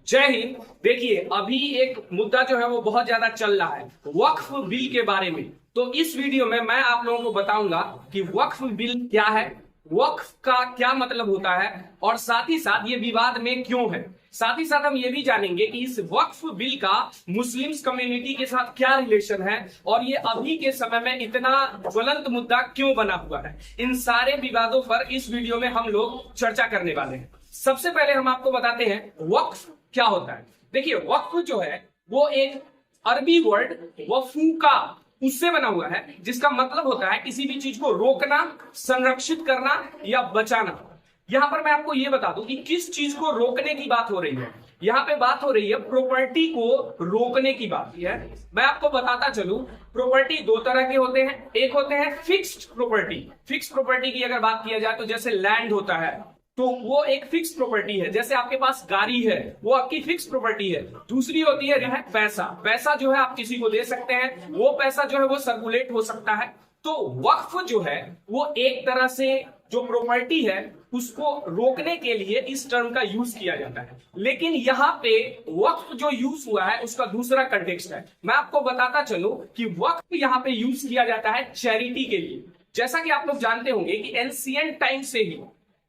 जय हिंद। देखिए, अभी एक मुद्दा जो है वो बहुत ज्यादा चल रहा है वक्फ बिल के बारे में। तो इस वीडियो में मैं आप लोगों को बताऊंगा कि वक्फ बिल क्या है, वक्फ का क्या मतलब होता है और साथ ही साथ ये विवाद में क्यों है। साथ ही साथ हम ये भी जानेंगे कि इस वक्फ बिल का मुस्लिम्स कम्युनिटी के साथ क्या रिलेशन है और ये अभी के समय में इतना ज्वलंत मुद्दा क्यों बना हुआ है। इन सारे विवादों पर इस वीडियो में हम लोग चर्चा करने वाले हैं। सबसे पहले हम आपको बताते हैं वक्फ क्या होता है। देखिए, वक्फ जो है वो एक अरबी वर्ड वफूका उससे बना हुआ है, जिसका मतलब होता है किसी भी चीज को रोकना, संरक्षित करना या बचाना। यहां पर मैं आपको यह बता दूं कि किस चीज को रोकने की बात हो रही है। यहां पे बात हो रही है प्रॉपर्टी को रोकने की बात है। मैं आपको बताता चलूं, प्रॉपर्टी दो तरह के होते हैं। एक होते हैं फिक्स्ड प्रॉपर्टी। फिक्स्ड प्रॉपर्टी की अगर बात किया जाए तो जैसे लैंड होता है तो वो एक फिक्स प्रॉपर्टी है। जैसे आपके पास गाड़ी है, वो आपकी फिक्स प्रॉपर्टी है। दूसरी होती है पैसा। पैसा जो है आप किसी को दे सकते हैं, वो पैसा जो है वो सर्कुलेट हो सकता है। तो वक्फ जो है वो एक तरह से जो प्रॉपर्टी है उसको रोकने के लिए इस टर्म का यूज किया जाता है। लेकिन यहाँ पे वक्फ जो यूज हुआ है उसका दूसरा कंटेक्स्ट है। मैं आपको बताता चलूं कि वक्फ यहाँ पे यूज किया जाता है चैरिटी के लिए। जैसा कि आप लोग जानते होंगे कि एंशिएंट टाइम से ही,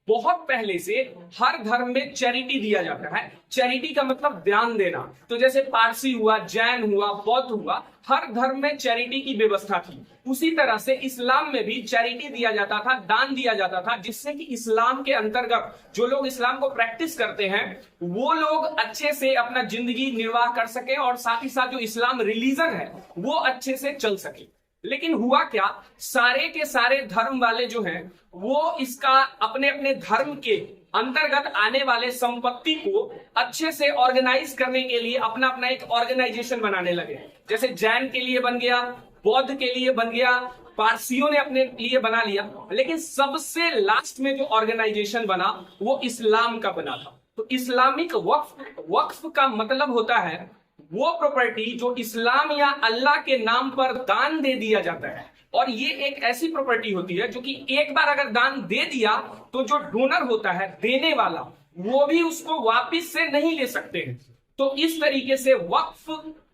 बहुत पहले से हर धर्म में चैरिटी दिया जाता है। चैरिटी का मतलब दान देना। तो जैसे पारसी हुआ, जैन हुआ, बौद्ध हुआ, हर धर्म में चैरिटी की व्यवस्था थी। उसी तरह से इस्लाम में भी चैरिटी दिया जाता था, दान दिया जाता था, जिससे कि इस्लाम के अंतर्गत जो लोग इस्लाम को प्रैक्टिस करते हैं वो लोग अच्छे से अपना जिंदगी निर्वाह कर सके और साथ ही साथ जो इस्लाम रिलीजन है वो अच्छे से चल सके। लेकिन हुआ क्या, सारे के सारे धर्म वाले जो हैं वो इसका अपने अपने धर्म के अंतर्गत आने वाले संपत्ति को अच्छे से ऑर्गेनाइज करने के लिए अपना अपना एक ऑर्गेनाइजेशन बनाने लगे। जैसे जैन के लिए बन गया, बौद्ध के लिए बन गया, पारसियों ने अपने लिए बना लिया। लेकिन सबसे लास्ट में जो ऑर्गेनाइजेशन बना वो इस्लाम का बना था। तो इस्लामिक वक्फ का मतलब होता है वो प्रॉपर्टी जो इस्लाम या अल्लाह के नाम पर दान दे दिया जाता है। और ये एक ऐसी प्रॉपर्टी होती है जो कि एक बार अगर दान दे दिया तो जो डोनर होता है, देने वाला, वो भी उसको वापस से नहीं ले सकते हैं। तो इस तरीके से वक्फ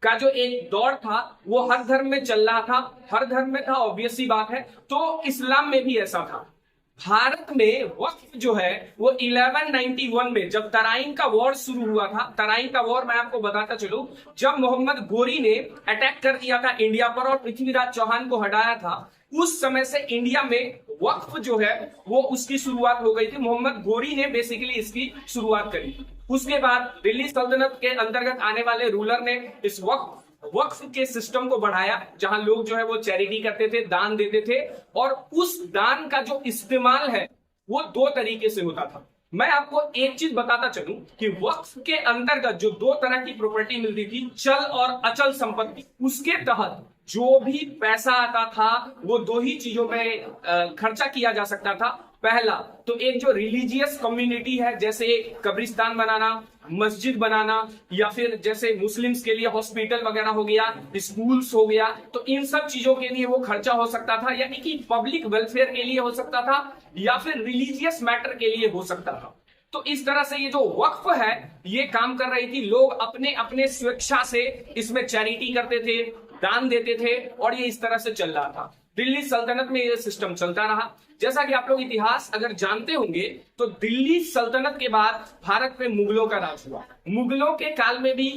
का जो एक दौर था वो हर धर्म में चल रहा था, हर धर्म में था, ऑब्वियस सी बात है। तो इस्लाम में भी ऐसा था। भारत में वक्फ जो है वो 1191 में जब तराइन का वॉर शुरू हुआ था। तराइन का वॉर मैं आपको बताता चलूं, जब मोहम्मद गोरी ने अटैक कर दिया था इंडिया पर और पृथ्वीराज चौहान को हटाया था, उस समय से इंडिया में वक्फ जो है वो उसकी शुरुआत हो गई थी। मोहम्मद गोरी ने बेसिकली इसकी शुरुआत करी। उसके बाद दिल्ली सल्तनत के अंतर्गत आने वाले रूलर ने इस वक्फ के सिस्टम को बढ़ाया, जहां लोग जो है वो चैरिटी करते थे, दान देते थे। और उस दान का जो इस्तेमाल है वो दो तरीके से होता था। मैं आपको एक चीज बताता चलूं कि वक्फ के अंतर्गत जो दो तरह की प्रॉपर्टी मिलती थी, चल और अचल संपत्ति, उसके तहत जो भी पैसा आता था वो दो ही चीजों में खर्चा किया जा सकता था। पहला तो एक जो रिलीजियस कम्युनिटी है, जैसे कब्रिस्तान बनाना, मस्जिद बनाना, या फिर जैसे मुस्लिम्स के लिए हॉस्पिटल वगैरह हो गया, स्कूल्स हो गया, तो इन सब चीजों के लिए वो खर्चा हो सकता था। यानी कि पब्लिक वेलफेयर के लिए हो सकता था या फिर रिलीजियस मैटर के लिए हो सकता था। तो इस तरह से ये जो वक्फ है ये काम कर रही थी। लोग अपने अपने स्वेच्छा से इसमें चैरिटी करते थे, दान देते थे और ये इस तरह से चल रहा था। दिल्ली सल्तनत में ये सिस्टम चलता रहा। जैसा कि आप लोग इतिहास अगर जानते होंगे तो दिल्ली सल्तनत के बाद भारत में मुगलों का राज हुआ। मुगलों के काल में भी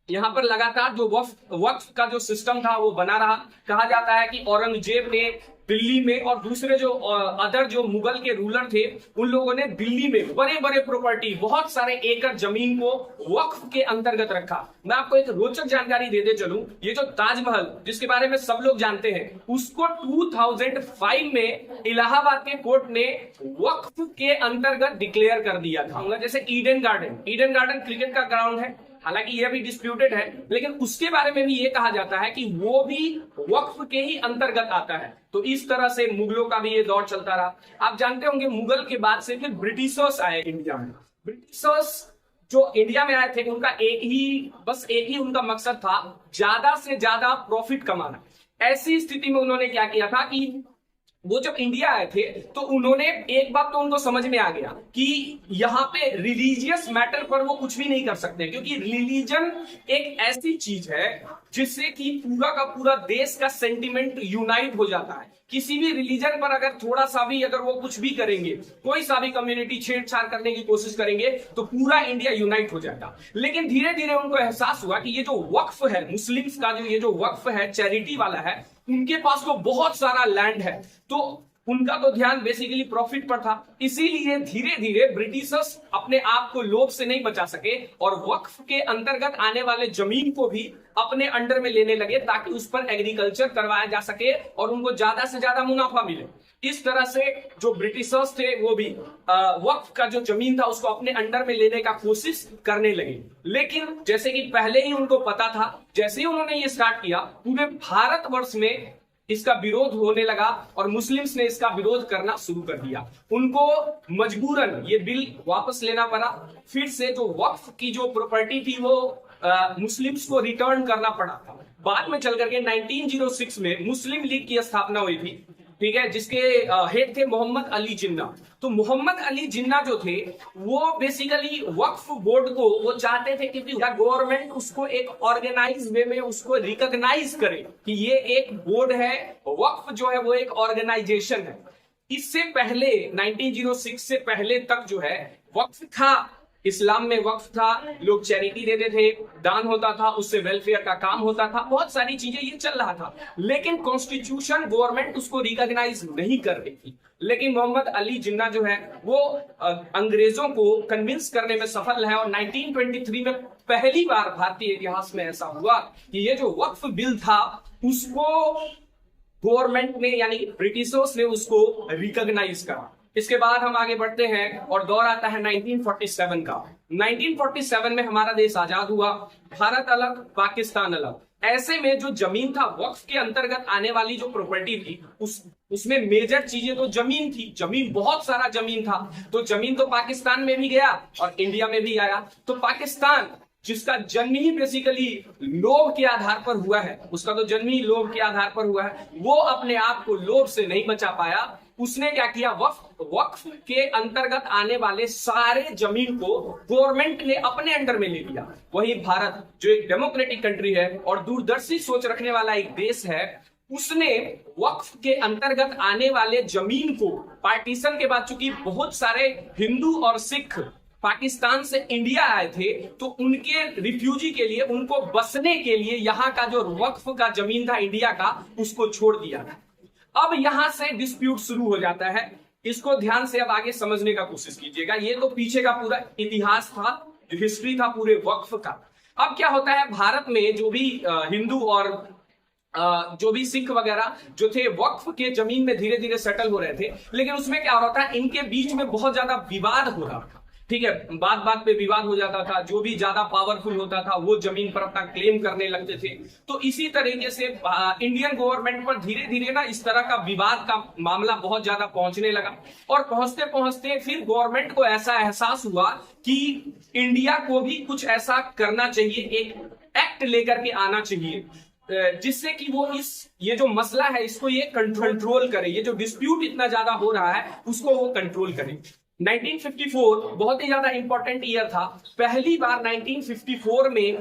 यहाँ पर लगातार जो वक्फ का जो सिस्टम था वो बना रहा। कहा जाता है कि औरंगजेब ने दिल्ली में और दूसरे जो अदर जो मुगल के रूलर थे उन लोगों ने दिल्ली में बड़े बड़े प्रॉपर्टी, बहुत सारे एकड़ जमीन को वक्फ के अंतर्गत रखा। मैं आपको एक रोचक जानकारी देते चलूं, ये जो ताजमहल जिसके बारे में सब लोग जानते हैं, उसको 2005 में इलाहाबाद के कोर्ट ने वक्फ के अंतर्गत डिक्लेयर कर दिया था। जैसे ईडन गार्डन क्रिकेट का ग्राउंड है, हालांकि यह भी डिस्प्यूटेड है, लेकिन उसके बारे में भी यह कहा जाता है कि वो भी वक्फ के ही अंतर्गत आता है। तो इस तरह से मुगलों का भी ये दौर चलता रहा। आप जानते होंगे मुगल के बाद से फिर ब्रिटिशर्स आए इंडिया में। ब्रिटिशर्स जो इंडिया में आए थे उनका एक ही उनका मकसद था, ज्यादा से ज्यादा प्रॉफिट कमाना। ऐसी स्थिति में उन्होंने क्या किया था कि वो जब इंडिया आए थे तो उन्होंने एक बात तो उनको समझ में आ गया कि यहाँ पे रिलीजियस मैटर पर वो कुछ भी नहीं कर सकते, क्योंकि रिलीजन एक ऐसी चीज है जिससे कि पूरा का पूरा देश का सेंटिमेंट यूनाइट हो जाता है। किसी भी रिलीजन पर अगर थोड़ा सा भी अगर वो कुछ भी करेंगे, कोई सा भी कम्युनिटी छेड़छाड़ करने की कोशिश करेंगे, तो पूरा इंडिया यूनाइट हो जाएगा। लेकिन धीरे धीरे उनको एहसास हुआ कि ये जो वक्फ है मुस्लिम्स का, जो ये जो वक्फ है चैरिटी वाला है, उनके पास तो बहुत सारा लैंड है, तो उनका तो ध्यान बेसिकली प्रॉफिट पर था। इसीलिए धीरे धीरे ब्रिटिशर्स अपने आप को लोभ से नहीं बचा सके और वक्फ के अंतर्गत आने वाले जमीन को भी अपने अंडर में लेने लगे, ताकि उस पर एग्रीकल्चर करवाया जा सके और उनको ज्यादा से ज्यादा मुनाफा मिले। इस तरह से जो ब्रिटिशर्स थे वो भी वक्फ का जो जमीन था उसको अपने अंडर में लेने का कोशिश करने लगे। लेकिन जैसे कि पहले ही उनको पता था, जैसे ही उन्होंने ये स्टार्ट किया, पूरे भारतवर्ष में इसका विरोध होने लगा और मुस्लिम्स ने इसका विरोध करना शुरू कर दिया। उनको मजबूरन ये बिल वापस लेना पड़ा। फिर से जो वक्फ की जो प्रॉपर्टी थी वो मुस्लिम्स को रिटर्न करना पड़ा था। बाद में चल करके 1906 में मुस्लिम लीग की स्थापना हुई थी, ठीक है, जिसके हेड थे मोहम्मद अली जिन्ना। तो मोहम्मद अली जिन्ना जो थे वो बेसिकली वक्फ बोर्ड को वो चाहते थे कि गवर्नमेंट उसको एक ऑर्गेनाइज वे में उसको रिकॉग्नाइज करे कि ये एक बोर्ड है, वक्फ जो है वो एक ऑर्गेनाइजेशन है। इससे पहले 1906 से पहले तक जो है वक्फ था, इस्लाम में वक्फ था, लोग चैरिटी देते थे, दान होता था, उससे वेलफेयर का काम होता था, बहुत सारी चीजें ये चल रहा था। लेकिन कॉन्स्टिट्यूशन गवर्नमेंट उसको रिकॉग्नाइज नहीं कर रही थी। लेकिन मोहम्मद अली जिन्ना जो है वो अंग्रेजों को कन्विंस करने में सफल है और 1923 में पहली बार भारतीय इतिहास में ऐसा हुआ कि ये जो वक्फ बिल था उसको गवर्नमेंट ने यानी ब्रिटिशर्स ने उसको रिकॉग्नाइज करा। इसके बाद हम आगे बढ़ते हैं और दौर आता है 1947 का। 1947 में हमारा देश आजाद हुआ, भारत अलग, पाकिस्तान अलग। ऐसे में जो जमीन था, वक्फ के अंतर्गत आने वाली जो प्रॉपर्टी थी उसमें मेजर चीजें तो जमीन थी, जमीन बहुत सारा जमीन था। तो जमीन तो पाकिस्तान में भी गया और इंडिया में भी आया। तो पाकिस्तान जिसका जन्म ही बेसिकली लोभ के आधार पर हुआ है, उसका तो जन्म ही लोभ के आधार पर हुआ है, वो अपने आप को लोभ से नहीं बचा पाया। उसने क्या किया, वक्फ के अंतर्गत आने वाले सारे जमीन को गवर्नमेंट ने अपने अंडर में ले लिया। वही भारत जो एक डेमोक्रेटिक कंट्री है और दूरदर्शी सोच रखने वाला एक देश है, उसने वक्फ के अंतर्गत आने वाले जमीन को पार्टीशन के बाद, चूंकि बहुत सारे हिंदू और सिख पाकिस्तान से इंडिया आए थे, तो उनके रिफ्यूजी के लिए, उनको बसने के लिए यहाँ का जो वक्फ का जमीन था इंडिया का, उसको छोड़ दिया था। अब यहां से डिस्प्यूट शुरू हो जाता है। इसको ध्यान से अब आगे समझने का कोशिश कीजिएगा। ये तो पीछे का पूरा इतिहास था, जो हिस्ट्री था पूरे वक्फ का। अब क्या होता है, भारत में जो भी हिंदू और जो भी सिख वगैरह जो थे वक्फ के जमीन में धीरे धीरे सेटल हो रहे थे, लेकिन उसमें क्या हो रहा था, इनके बीच में बहुत ज्यादा विवाद हो रहा था। ठीक है, बात बात पे विवाद हो जाता था। जो भी ज्यादा पावरफुल होता था वो जमीन पर अपना क्लेम करने लगते थे। तो इसी तरीके से इंडियन गवर्नमेंट पर धीरे धीरे ना इस तरह का विवाद का मामला बहुत ज्यादा पहुंचने लगा। और पहुंचते पहुंचते फिर गवर्नमेंट को ऐसा एहसास हुआ कि इंडिया को भी कुछ ऐसा करना चाहिए, एक एक्ट लेकर के आना चाहिए जिससे कि वो ये जो मसला है इसको ये कंट्रोल करे, ये जो डिस्प्यूट इतना ज्यादा हो रहा है उसको वो कंट्रोल करे। 1954 बहुत ही ज्यादा इंपॉर्टेंट ईयर था। पहली बार 1954 में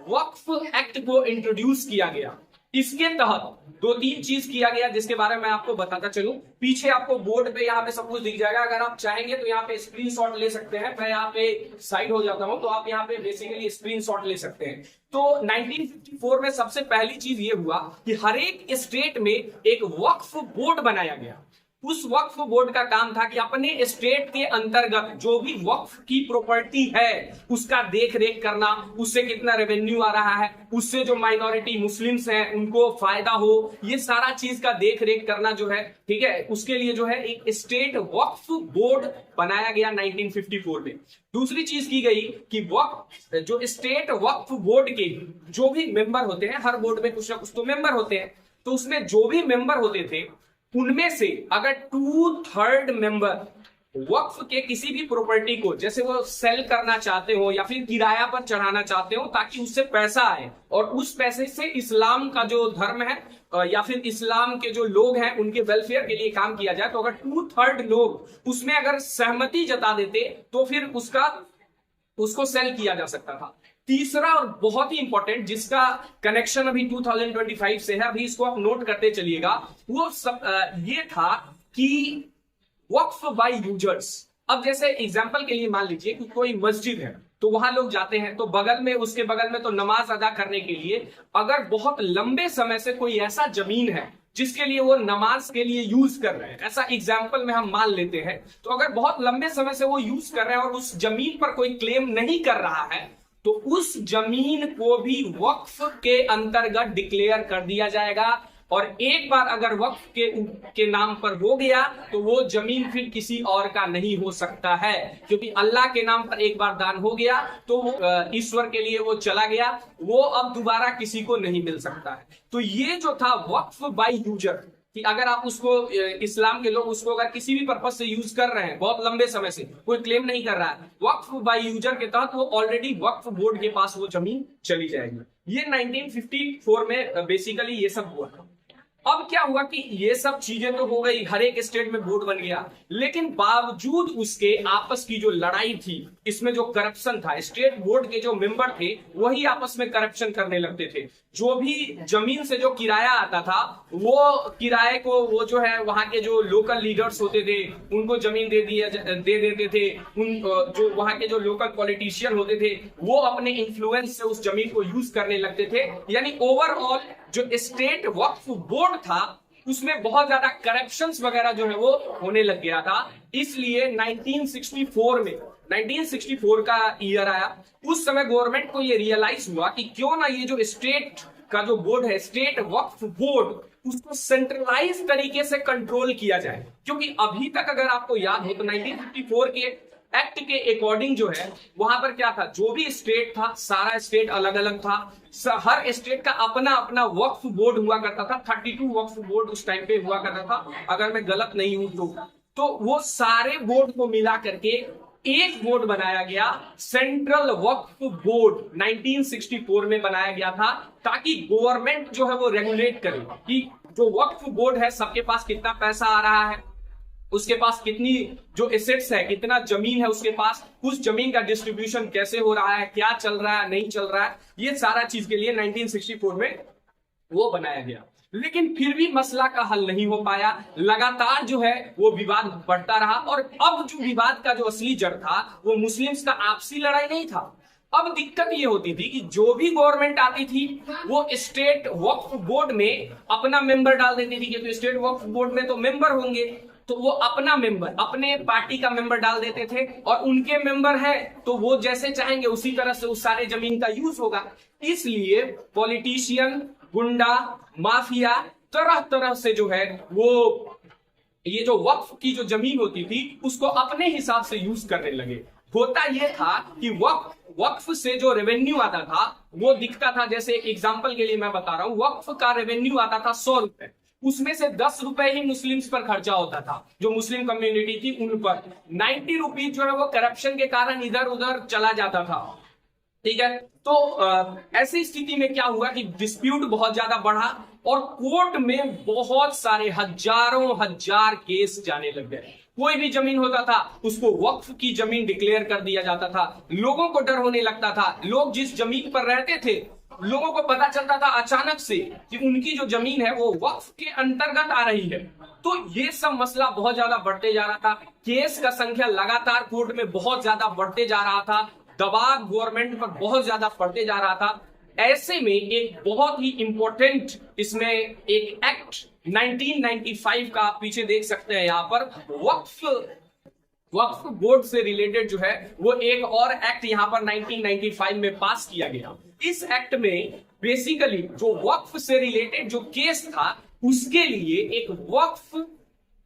वक्फ एक्ट को इंट्रोड्यूस किया गया। इसके तहत 2-3 चीज किया गया जिसके बारे में आपको बताता चलूं। पीछे आपको बोर्ड पे यहाँ पे सब कुछ दिख जाएगा। अगर आप चाहेंगे तो यहाँ पे स्क्रीनशॉट ले सकते हैं। मैं यहाँ पे साइड हो जाता हूं तो आप यहाँ पे बेसिकली स्क्रीनशॉट ले सकते हैं। तो 1954 में सबसे पहली चीज ये हुआ कि हर एक स्टेट में एक वक्फ बोर्ड बनाया गया। उस वक्फ बोर्ड का काम था कि अपने स्टेट के अंतर्गत जो भी वक्फ की प्रॉपर्टी है उसका देख रेख करना, उससे कितना रेवेन्यू आ रहा है, उससे जो माइनॉरिटी मुस्लिम्स हैं उनको फायदा हो, ये सारा चीज का देख रेख करना जो है, ठीक है, उसके लिए जो है एक स्टेट वक्फ बोर्ड बनाया गया 1954 में। दूसरी चीज की गई कि वक्फ जो स्टेट वक्फ बोर्ड के जो भी मेंबर होते हैं, हर बोर्ड में कुछ ना कुछ तो मेंबर होते हैं, तो उसमें जो भी मेंबर होते थे उनमें से अगर 2/3 मेंबर वक्फ के किसी भी प्रॉपर्टी को जैसे वो सेल करना चाहते हो या फिर किराया पर चढ़ाना चाहते हो ताकि उससे पैसा आए और उस पैसे से इस्लाम का जो धर्म है या फिर इस्लाम के जो लोग हैं उनके वेलफेयर के लिए काम किया जाए, तो अगर 2/3 लोग उसमें अगर सहमति जता देते तो फिर उसको सेल किया जा सकता था। तीसरा और बहुत ही इंपॉर्टेंट जिसका कनेक्शन अभी 2025 से है, अभी इसको आप नोट करते चलिएगा, वो ये था कि वक्फ बाय यूजर्स। अब जैसे एग्जांपल के लिए मान लीजिए कि कोई मस्जिद है तो वहां लोग जाते हैं, तो उसके बगल में तो नमाज अदा करने के लिए अगर बहुत लंबे समय से कोई ऐसा जमीन है जिसके लिए वो नमाज के लिए यूज कर रहे हैं, ऐसा एग्जाम्पल में हम मान लेते हैं, तो अगर बहुत लंबे समय से वो यूज कर रहे हैं और उस जमीन पर कोई क्लेम नहीं कर रहा है तो उस जमीन को भी वक्फ के अंतर्गत डिक्लेयर कर दिया जाएगा। और एक बार अगर वक्फ के नाम पर हो गया तो वो जमीन फिर किसी और का नहीं हो सकता है, क्योंकि अल्लाह के नाम पर एक बार दान हो गया तो वो ईश्वर के लिए वो चला गया, वो अब दोबारा किसी को नहीं मिल सकता है। तो ये जो था वक्फ बाय यूजर कि अगर आप उसको इस्लाम के लोग उसको अगर किसी भी पर्पज से यूज कर रहे हैं बहुत लंबे समय से, कोई क्लेम नहीं कर रहा है, वक्फ बाय यूजर के तहत वो ऑलरेडी वक्फ बोर्ड के पास वो जमीन चली जाएगी। ये 1954 में बेसिकली ये सब हुआ था। अब क्या हुआ कि ये सब चीजें तो हो गई, हर एक स्टेट में बोर्ड बन गया, लेकिन बावजूद उसके आपस की जो लड़ाई थी, इसमें जो करप्शन था, स्टेट बोर्ड के जो मेंबर थे वही आपस में करप्शन करने लगते थे। जो भी जमीन से जो किराया आता था वो किराए को वो जो है वहां के जो लोकल लीडर्स होते थे उनको जमीन दे देते थे। जो वहां के जो लोकल पॉलिटिशियन होते थे वो अपने इन्फ्लुएंस से उस जमीन को यूज करने लगते थे। यानी ओवरऑल जो स्टेट वक्फ बोर्ड था उसमें बहुत ज्यादा करप्शंस वगैरह जो है वो होने लग गया था। इसलिए 1964 का ईयर आया, उस समय गवर्नमेंट को ये रियलाइज हुआ कि क्यों ना ये जो स्टेट का जो बोर्ड है, स्टेट वक्फ बोर्ड, उसको सेंट्रलाइज तरीके से कंट्रोल किया जाए। क्योंकि अभी तक अगर आपको याद हो तो 1954 के एक्ट के अकॉर्डिंग जो है वहां पर क्या था, जो भी स्टेट था सारा स्टेट अलग अलग था, हर स्टेट का अपना अपना वक्फ बोर्ड हुआ करता था। 32 वक्फ बोर्ड उस टाइम पे हुआ करता था अगर मैं गलत नहीं हूं तो वो सारे बोर्ड को मिला करके एक बोर्ड बनाया गया, सेंट्रल वक्फ बोर्ड 1964 में बनाया गया था, ताकि गवर्नमेंट जो है वो रेगुलेट करे कि जो वक्फ बोर्ड है सबके पास कितना पैसा आ रहा है, उसके पास कितनी जो एसेट्स है, कितना जमीन है उसके पास, उस जमीन का डिस्ट्रीब्यूशन कैसे हो रहा है, क्या चल रहा है नहीं चल रहा है, ये सारा चीज के लिए 1964 में वो बनाया गया। लेकिन फिर भी मसला का हल नहीं हो पाया, लगातार जो है वो विवाद बढ़ता रहा। और अब जो विवाद का जो असली जड़ था वो मुस्लिम्स का आपसी लड़ाई नहीं था। अब दिक्कत ये होती थी कि जो भी गवर्नमेंट आती थी वो स्टेट वक्फ बोर्ड में अपना मेंबर डाल देती थी, क्योंकि स्टेट वक्फ बोर्ड में तो मेंबर होंगे, तो वो अपना मेंबर, अपने पार्टी का मेंबर डाल देते थे और उनके मेंबर है तो वो जैसे चाहेंगे उसी तरह से उस सारे जमीन का यूज होगा। इसलिए पॉलिटिशियन, गुंडा, माफिया तरह तरह से जो है वो ये जो वक्फ की जो जमीन होती थी उसको अपने हिसाब से यूज करने लगे। होता यह था कि वक्फ से जो रेवेन्यू आता था वो दिखता था, जैसे एक एग्जांपल के लिए मैं बता रहा हूं, वक्फ का रेवेन्यू आता था 100 रुपए, उसमें से 10 रुपए ही मुस्लिम्स पर खर्चा होता था, जो मुस्लिम कम्युनिटी थी उन पर। 90 रुपीज जो है वो करप्शन के कारण इधर उधर चला जाता था। ठीक है, तो ऐसी स्थिति में क्या हुआ कि डिस्प्यूट बहुत ज्यादा बढ़ा और कोर्ट में बहुत सारे हजारों हजार केस जाने लग गए। कोई भी जमीन होता था उसको वक्फ की जमीन डिक्लेयर कर दिया जाता था, लोगों को डर होने लगता था। लोग जिस जमीन पर रहते थे लोगों को पता चलता था अचानक से कि उनकी जो जमीन है वो वक्फ के अंतर्गत आ रही है। तो ये सब मसला बहुत ज्यादा बढ़ते जा रहा था, केस का संख्या लगातार कोर्ट में बहुत ज्यादा बढ़ते जा रहा था, दबाव गवर्नमेंट पर बहुत ज्यादा पड़ते जा रहा था। ऐसे में एक बहुत ही इंपॉर्टेंट इसमें एक एक्ट 1995 का आप पीछे देख सकते हैं, यहाँ पर वक्फ बोर्ड से रिलेटेड जो है वो एक और एक्ट यहाँ पर 1995 में पास किया गया। इस एक्ट में बेसिकली जो वक्फ से रिलेटेड जो केस था उसके लिए एक वक्फ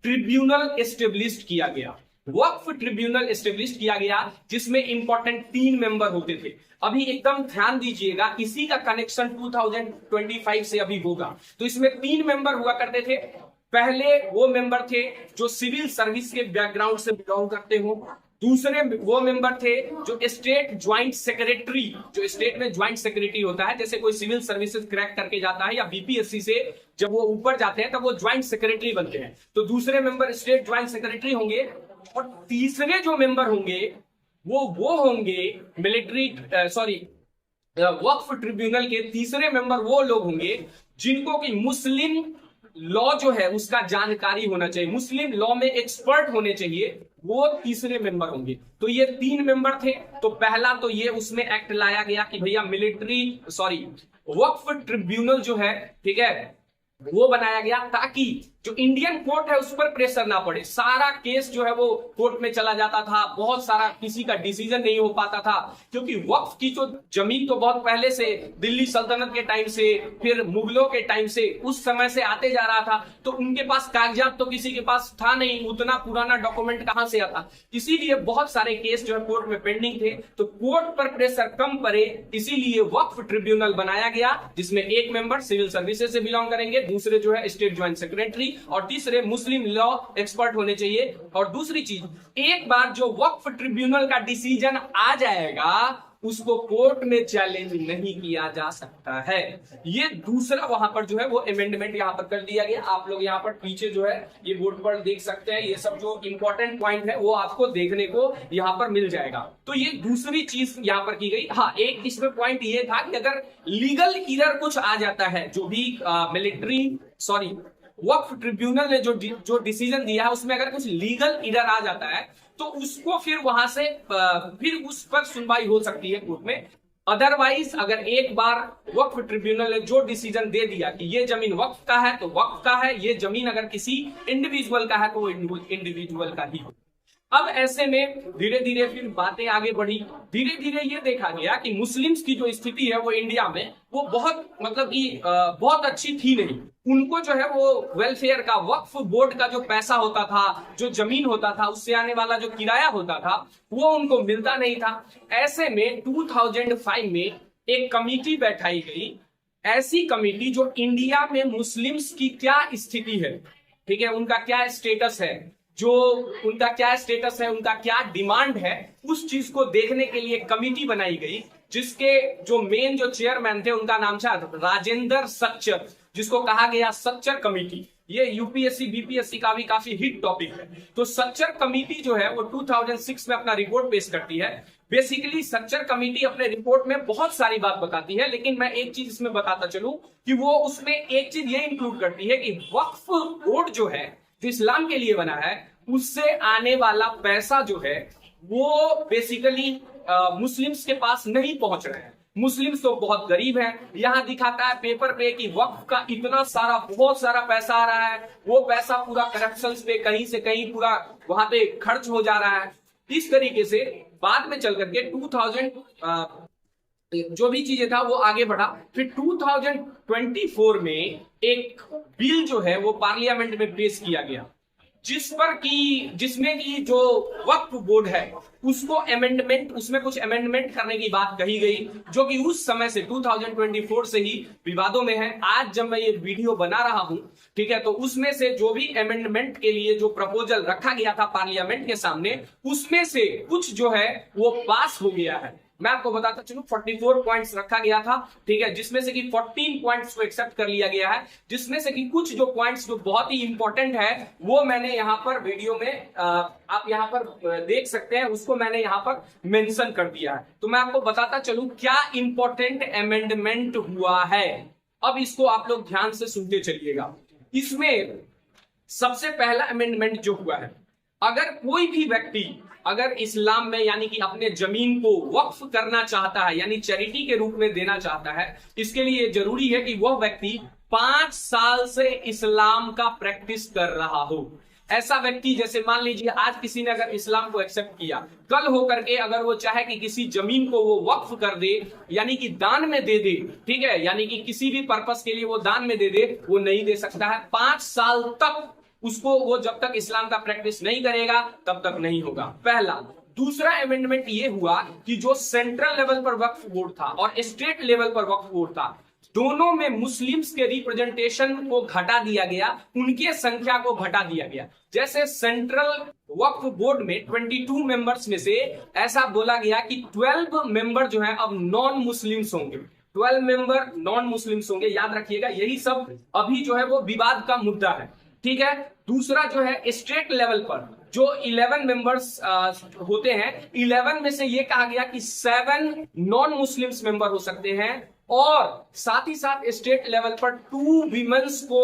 ट्रिब्यूनल एस्टेब्लिश किया गया। वक्फ ट्रिब्यूनल एस्टेब्लिश किया गया जिसमें इंपॉर्टेंट 3 मेंबर होते थे। अभी एकदम ध्यान दीजिएगा, इसी का कनेक्शन 2025 से अभी होगा। तो इसमें 3 मेंबर हुआ करते थे, पहले वो मेंबर थे जो सिविल सर्विस के बैकग्राउंड से बिलोंग करते हो। दूसरे वो मेंबर थे जो स्टेट ज्वाइंट सेक्रेटरी, जो स्टेट में ज्वाइंट सेक्रेटरी होता है, जैसे कोई सिविल सर्विसेज क्रैक करके जाता है या बीपीएससी से जब वो ऊपर जाते हैं तब वो ज्वाइंट सेक्रेटरी बनते हैं, तो दूसरे मेंबर स्टेट ज्वाइंट सेक्रेटरी होंगे। और तीसरे जो मेंबर होंगे वो होंगे मिलिट्री वक्फ ट्रिब्यूनल के तीसरे मेंबर वो लोग होंगे जिनको कि मुस्लिम लॉ जो है उसका जानकारी होना चाहिए, मुस्लिम लॉ में एक्सपर्ट होने चाहिए, वो तीसरे मेंबर होंगे। तो ये 3 मेंबर थे। तो पहला तो ये उसमें एक्ट लाया गया कि भैया वक्फ ट्रिब्यूनल जो है, ठीक है, वो बनाया गया ताकि जो इंडियन कोर्ट है उस पर प्रेशर ना पड़े। सारा केस जो है वो कोर्ट में चला जाता था, बहुत सारा किसी का डिसीजन नहीं हो पाता था, क्योंकि वक्फ की जो जमीन तो बहुत पहले से दिल्ली सल्तनत के टाइम से, फिर मुगलों के टाइम से, उस समय से आते जा रहा था। तो उनके पास कागजात तो किसी के पास था नहीं, उतना पुराना डॉक्यूमेंट कहां से आता, इसीलिए बहुत सारे केस जो है कोर्ट में पेंडिंग थे। तो कोर्ट पर प्रेशर कम पड़े इसीलिए वक्फ ट्रिब्यूनल बनाया गया, जिसमें एक मेंबर सिविल सर्विसेज से बिलोंग करेंगे, दूसरे जो है स्टेट ज्वाइंट सेक्रेटरी, और तीसरे मुस्लिम लॉ एक्सपर्ट होने चाहिए। और दूसरी चीज, एक बार जो वक्फ ट्रिब्यूनल का डिसीजन आ जाएगा उसको कोर्ट में चैलेंज नहीं किया जा सकता है। ये दूसरा वहां पर जो है वो अमेंडमेंट यहां पर कर दिया गया। आप लोग यहां पर पीछे जो है ये बोर्ड पर देख सकते हैं, ये सब जो इंपॉर्टेंट पॉइंट है वो आपको देखने को यहां पर मिल जाएगा। तो ये दूसरी चीज यहां पर की गई। हाँ, एक इसमें पॉइंट ये था कि अगर लीगल एरर कुछ आ जाता है, जो भी वक्फ ट्रिब्यूनल ने जो डिसीजन दिया है उसमें अगर कुछ लीगल एरर आ जाता है तो उसको फिर वहां से फिर उस पर सुनवाई हो सकती है कोर्ट में। अदरवाइज अगर एक बार वक्फ ट्रिब्यूनल ने जो डिसीजन दे दिया कि ये जमीन वक्फ का है तो वक्फ का है, ये जमीन अगर किसी इंडिविजुअल का है तो वो इंडिविजुअल का ही हो। अब ऐसे में धीरे धीरे फिर बातें आगे बढ़ी। धीरे धीरे ये देखा गया कि मुस्लिम्स की जो स्थिति है वो इंडिया में वो बहुत अच्छी थी नहीं। उनको जो है वो वेलफेयर का, वक्फ बोर्ड का जो पैसा होता था, जो जमीन होता था, उससे आने वाला जो किराया होता था वो उनको मिलता नहीं था। ऐसे में 2005 में एक कमिटी बैठाई गई, ऐसी कमिटी जो इंडिया में मुस्लिम्स की क्या स्थिति है, ठीक है, उनका क्या स्टेटस है, उनका क्या डिमांड है, उस चीज को देखने के लिए कमिटी बनाई गई, जिसके जो मेन जो चेयरमैन थे उनका नाम था राजेंद्र सच्चर, जिसको कहा गया सच्चर कमिटी। ये यूपीएससी बीपीएससी का भी काफी हिट टॉपिक है। तो सच्चर कमिटी जो है वो 2006 में अपना रिपोर्ट पेश करती है। बेसिकली सच्चर कमिटी अपने रिपोर्ट में बहुत सारी बात बताती है, लेकिन मैं एक चीज इसमें बताता चलूं कि वो उसमें एक चीज ये इंक्लूड करती है कि वक्फ बोर्ड जो है, जो इस्लाम के लिए बना है, उससे आने वाला पैसा जो है वो बेसिकली मुस्लिम्स के पास नहीं पहुंच रहे हैं। मुस्लिम्स तो बहुत गरीब हैं। यहाँ दिखाता है पेपर पे कि वक्फ का इतना सारा, बहुत सारा पैसा आ रहा है, वो पैसा पूरा करप्शन पे कहीं से कहीं पूरा वहां पे खर्च हो जा रहा है। इस तरीके से बाद में चल करके 2000 जो भी चीजें था वो आगे बढ़ा। फिर 2024 में एक बिल जो है वो पार्लियामेंट में पेश किया गया, जिसमें की जो वक्फ बोर्ड है उसको उसमें कुछ अमेंडमेंट करने की बात कही गई, जो कि उस समय से 2024 से ही विवादों में है। आज जब मैं ये वीडियो बना रहा हूं, ठीक है, तो उसमें से जो भी अमेंडमेंट के लिए जो प्रपोजल रखा गया था पार्लियामेंट के सामने, उसमें से कुछ जो है वो पास हो गया है। मैं आपको बताता चलूं 44 पॉइंट्स रखा गया था, ठीक है, जिसमें से कि 14 पॉइंट्स को एक्सेप्ट कर लिया गया है, जिसमें से कि कुछ जो पॉइंट्स जो बहुत ही इंपॉर्टेंट है वो मैंने यहाँ पर वीडियो में आप यहाँ पर देख सकते हैं, उसको मैंने यहाँ पर मेंशन कर दिया है। तो मैं आपको बताता चलूं क्या इंपॉर्टेंट अमेंडमेंट हुआ है। अब इसको आप लोग ध्यान से सुनते चलिएगा। इसमें सबसे पहला अमेंडमेंट जो हुआ है, अगर कोई भी व्यक्ति अगर इस्लाम में यानी कि अपने जमीन को वक्फ करना चाहता है, यानी चैरिटी के रूप में देना चाहता है, इसके लिए जरूरी है कि वह व्यक्ति 5 साल से इस्लाम का प्रैक्टिस कर रहा हो। ऐसा व्यक्ति, जैसे मान लीजिए आज किसी ने अगर इस्लाम को एक्सेप्ट किया, कल होकर के अगर वो चाहे कि किसी जमीन को वो वक्फ कर दे, यानी कि दान में दे दे, ठीक है, यानी कि किसी भी पर्पस के लिए वो दान में दे दे, वो नहीं दे सकता है। 5 साल तक उसको, वो जब तक इस्लाम का प्रैक्टिस नहीं करेगा तब तक नहीं होगा, पहला। दूसरा अमेंडमेंट ये हुआ कि जो सेंट्रल लेवल पर वक्फ बोर्ड था और स्टेट लेवल पर वक्फ बोर्ड था, दोनों में मुस्लिम्स के रिप्रेजेंटेशन को घटा दिया गया, उनके संख्या को घटा दिया गया। जैसे सेंट्रल वक्फ बोर्ड में 22 मेंबर्स में से ऐसा बोला गया कि 12 मेंबर जो है अब नॉन मुस्लिम्स होंगे, 12 मेंबर नॉन मुस्लिम्स होंगे। याद रखिएगा, यही सब अभी जो है वो विवाद का मुद्दा है, ठीक है। दूसरा जो है स्टेट लेवल पर जो 11 मेंबर्स होते हैं, 11 में से ये कहा गया कि 7 नॉन मुस्लिम्स मेंबर हो सकते हैं, और साथ ही साथ स्टेट लेवल पर 2 विमेंस को,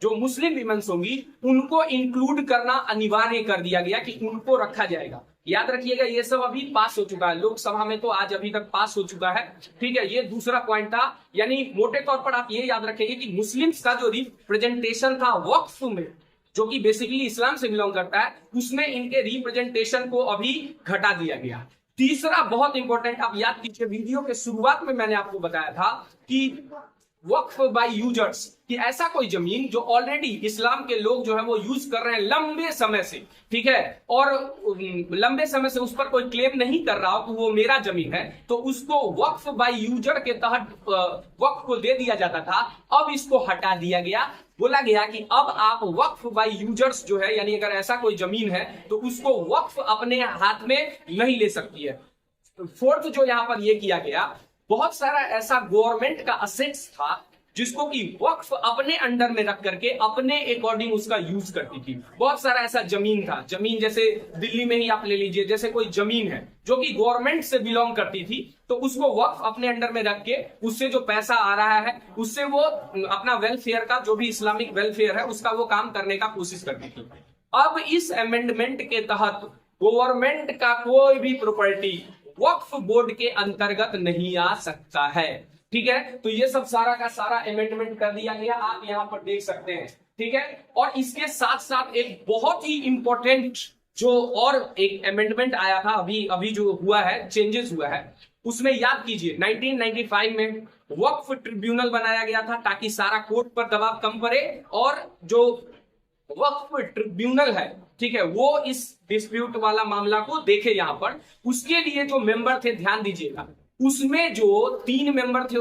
जो मुस्लिम विमेंस होंगी, उनको इंक्लूड करना अनिवार्य कर दिया गया कि उनको रखा जाएगा। याद रखिएगा, ये सब अभी पास हो चुका है लोकसभा में, तो आज अभी तक पास हो चुका है, ठीक है। ये दूसरा पॉइंट था। यानी मोटे तौर पर आप ये याद रखेंगे कि मुस्लिम्स का जो रिप्रेजेंटेशन था वक्फ में, जो कि बेसिकली इस्लाम से बिलोंग करता है, उसमें इनके रिप्रेजेंटेशन को अभी घटा दिया गया। तीसरा बहुत इंपॉर्टेंट, आप याद कीजिए, वीडियो के शुरुआत में मैंने आपको बताया था कि वक्फ बाय यूजर्स, कि ऐसा कोई जमीन जो ऑलरेडी इस्लाम के लोग जो है वो यूज कर रहे हैं लंबे समय से, ठीक है, और लंबे समय से उस पर कोई क्लेम नहीं कर रहा हो कि वो मेरा जमीन है, तो उसको वक्फ बाय यूजर के तहत वक्फ को दे दिया जाता था। अब इसको हटा दिया गया, बोला गया कि अब आप वक्फ बाय यूजर्स जो है, यानी अगर ऐसा कोई जमीन है तो उसको वक्फ अपने हाथ में नहीं ले सकती है। फोर्थ जो यहां पर ये किया गया, बहुत सारा ऐसा गवर्नमेंट का असेट्स था जिसको कि वक्फ अपने अंडर में रख करके अपने अकॉर्डिंग उसका यूज करती थी। बहुत सारा ऐसा जमीन था, जमीन जैसे दिल्ली में ही आप ले लीजिए, जैसे कोई जमीन है जो कि गवर्नमेंट से बिलोंग करती थी, तो उसको वक्फ अपने अंडर में रख के उससे जो पैसा आ रहा है उससे वो अपना वेलफेयर का, जो भी इस्लामिक वेलफेयर है उसका वो काम करने का कोशिश करती थी। अब इस अमेंडमेंट के तहत गवर्नमेंट का कोई भी प्रॉपर्टी वक्फ बोर्ड के अंतर्गत नहीं आ सकता है, ठीक है। तो ये सब सारा का सारा अमेंडमेंट कर दिया गया, आप यहां पर देख सकते हैं, ठीक है। और इसके साथ साथ एक बहुत ही इंपॉर्टेंट जो और एक अमेंडमेंट आया था, अभी जो हुआ है, चेंजेस हुआ है, उसमें याद कीजिए 1995 में वक्फ ट्रिब्यूनल बनाया गया था ताकि सारा कोर्ट पर दबाव कम पड़े, और जो वक्फ ट्रिब्यूनल है, ठीक है, वो इस डिस्प्यूट वाला मामला को देखे यहां पर। उसके लिए जो मेंबर थे, ध्यान दीजिएगा, उसमें जो 3 मेंबर थे,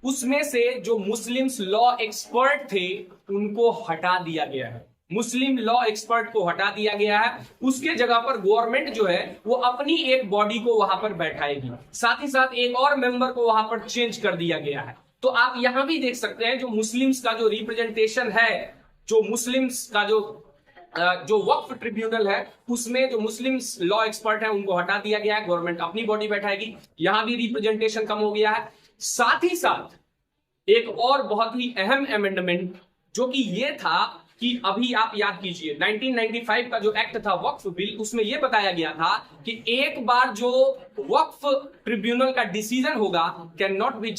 उसमें से जो मुस्लिम्स लॉ एक्सपर्ट थे उनको हटा दिया गया है। मुस्लिम लॉ एक्सपर्ट को हटा दिया गया है, उसके जगह पर गवर्नमेंट जो है वो अपनी एक बॉडी को वहां पर बैठाएगी, साथ ही साथ एक और मेंबर को वहां पर चेंज कर दिया गया है। तो आप यहां भी देख सकते हैं जो मुस्लिम्स का जो रिप्रेजेंटेशन है, जो मुस्लिम्स का जो वक्फ ट्रिब्यूनल है, उसमें जो मुस्लिम्स लॉ एक्सपर्ट है उनको हटा दिया गया है, गवर्नमेंट अपनी बॉडी बैठाएगी, यहां भी रिप्रेजेंटेशन कम हो गया है। साथ ही साथ एक और बहुत ही अहम अमेंडमेंट जो कि ये था कि अभी आप याद कीजिए 1995 का जो एक्ट था वक्फ बिल, उसमें यह बताया गया था कि एक बार जो वक्फ ट्रिब्यूनल का डिसीजन होगा कैन नॉट बी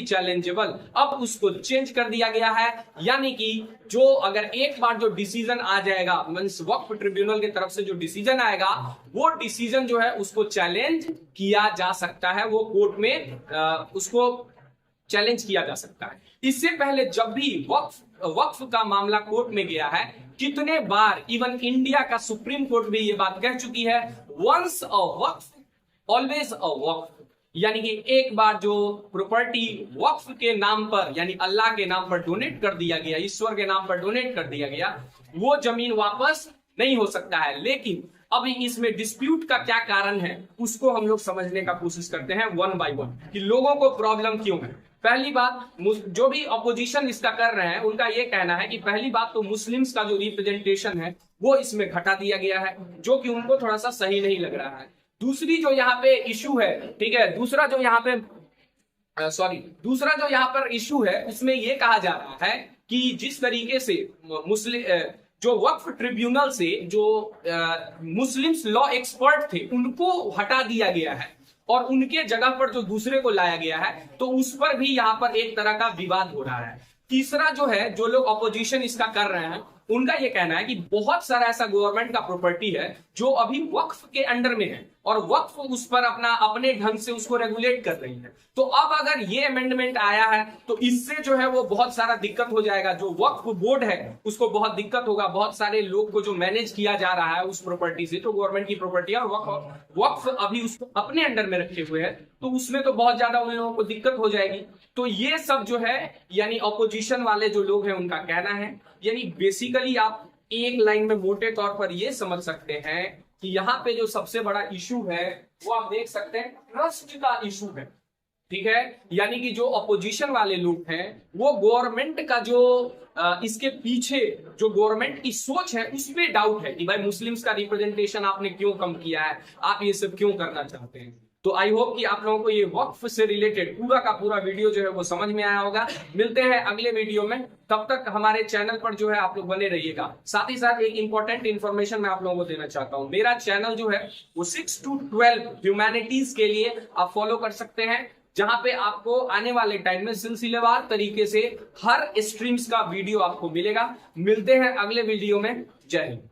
चैलेंजेबल, अब उसको चेंज कर दिया गया है। यानी कि जो अगर एक बार जो डिसीजन आ जाएगा, मींस वक्फ ट्रिब्यूनल की तरफ से जो डिसीजन आएगा, वो डिसीजन जो है उसको चैलेंज किया जा सकता है, वो कोर्ट में उसको चैलेंज किया जा सकता है। इससे पहले जब भी वक्फ का मामला कोर्ट में गया है, कितने बार इवन इंडिया का सुप्रीम कोर्ट भी ये बात कह चुकी है, once a Waqf always a वक्फ, यानी कि एक बार जो प्रॉपर्टी वक्फ के नाम पर, यानी अल्लाह के नाम पर डोनेट कर दिया गया, ईश्वर के नाम पर डोनेट कर दिया गया, वो जमीन वापस नहीं हो सकता है। लेकिन अभी इसमें डिस्प्यूट का क्या कारण है उसको हम लोग समझने का कोशिश करते हैं वन बाय वन, कि लोगों को प्रॉब्लम क्यों है। पहली बात, जो भी अपोजिशन इसका कर रहे हैं उनका ये कहना है कि पहली बात तो मुस्लिम्स का जो रिप्रेजेंटेशन है वो इसमें घटा दिया गया है, जो कि उनको थोड़ा सा सही नहीं लग रहा है। दूसरी जो यहाँ पे इशू है, ठीक है, दूसरा जो यहाँ पर इशू है, उसमें ये कहा जा रहा है कि जिस तरीके से जो वक्फ ट्रिब्यूनल से जो मुस्लिम्स लॉ एक्सपर्ट थे उनको हटा दिया गया है और उनके जगह पर जो दूसरे को लाया गया है, तो उस पर भी यहाँ पर एक तरह का विवाद हो रहा है। तीसरा जो है, जो लोग अपोजिशन इसका कर रहे हैं, उनका ये कहना है कि बहुत सारा ऐसा गवर्नमेंट का प्रॉपर्टी है जो अभी वक्फ के अंडर में है और वक्फ उस पर अपने ढंग से उसको रेगुलेट कर रही है। तो अब अगर ये अमेंडमेंट आया है तो इससे जो है वो बहुत सारा दिक्कत हो जाएगा। जो वक्फ बोर्ड है उसको बहुत दिक्कत होगा, बहुत सारे लोग को जो मैनेज किया जा रहा है उस प्रॉपर्टी से, तो गवर्नमेंट की प्रॉपर्टी और वक्फ अभी उसको अपने अंडर में रखे हुए है, तो उसमें तो बहुत ज्यादा उन लोगों को दिक्कत हो जाएगी। तो ये सब जो है यानी ऑपोजिशन वाले जो लोग हैं उनका कहना है। यानी बेसिकली आप एक लाइन में मोटे तौर पर ये समझ सकते हैं कि यहाँ पे जो सबसे बड़ा इशू है वो आप देख सकते हैं ट्रस्ट का इशू है, ठीक है। यानी कि जो अपोजिशन वाले लोग हैं वो गवर्नमेंट का जो इसके पीछे जो गवर्नमेंट की सोच है उस पे डाउट है कि भाई मुस्लिम्स का रिप्रेजेंटेशन आपने क्यों कम किया है, आप ये सब क्यों करना चाहते हैं। तो आई होप कि आप लोगों को ये वक्फ से रिलेटेड पूरा का पूरा वीडियो जो है वो समझ में आया होगा। मिलते हैं अगले वीडियो में, तब तक हमारे चैनल पर जो है आप लोग बने रहिएगा। साथ ही साथ एक इंपॉर्टेंट इंफॉर्मेशन मैं आप लोगों को देना चाहता हूं, मेरा चैनल जो है वो 6 to 12 ह्यूमैनिटीज के लिए आप फॉलो कर सकते हैं, जहां पे आपको आने वाले टाइम में सिलसिलेवार तरीके से हर स्ट्रीम्स का वीडियो आपको मिलेगा। मिलते हैं अगले वीडियो में, जय हिंद।